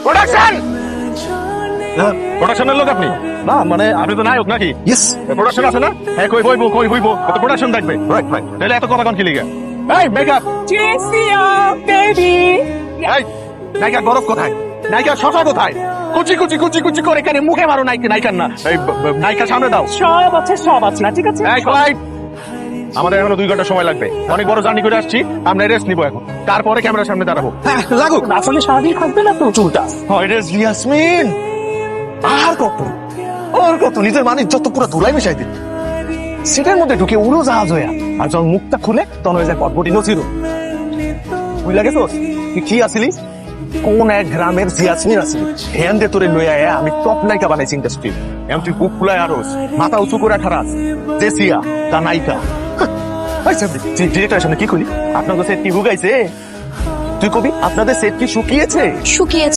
Production প্রোডাকশনের লোক আপনি? না মানে আপনি তো নায়ক নাকি? ইয়েস, প্রোডাকশন আছে না? হ্যাঁ, কই হইব তো প্রোডাকশন দেখবে। রাইট রাইট, তাহলে এত কথা কোন কি লিগা? এই মেকআপ জেসিয়া বেবি, এই নায়িকা বরফ কোথায়? নায়িকা শশা কোথায়? কুচি কুচি কুচি কুচি করে এখানে মুখে মারো নায়িকার না, এই নায়িকা সামনে দাও। সব আছে না, ঠিক আছে। এই ক্লাইট, আমাদের এখনো 2 ঘন্টা সময় লাগবে, অনেক বড় জার্নি করে আসছি, আমরা রেস্ট নিবো এখন, তারপরে ক্যামেরার সামনে দাঁড়াবো। হ্যাঁ লাগুক, আসলে সারাদিন থাকবে না তো চুলটা। It is Yasmin. আর কত নিজের মানিক যত পুরো ধুলাই মিশাই দিল, সেটার মধ্যে ঢুকে উড়োজাহাজ হয়ে, আর যখন মুখটা খুলে তখন হয়ে যায় পটপটি নছিল। বুঝ লাগে তো তুই কি আসিলি? কোন এক গ্রামের জিয়াসমিন আসিলি, ধ্যান দে তোরে লইয়া আমি টপ নায়িকা বানাইছি ইন্ডাস্ট্রি। এমন তুই বুক ফুলায় আরো মাথা উঁচু করে খারাপ জেসিয়া তা নায়িকা। ডিরেক্টরের সামনে কি খুলি? আপনার সেট কি হুগাইছে? তুই কবি আপনাদের সেট কি শুকিয়েছে? শুকিয়েছে।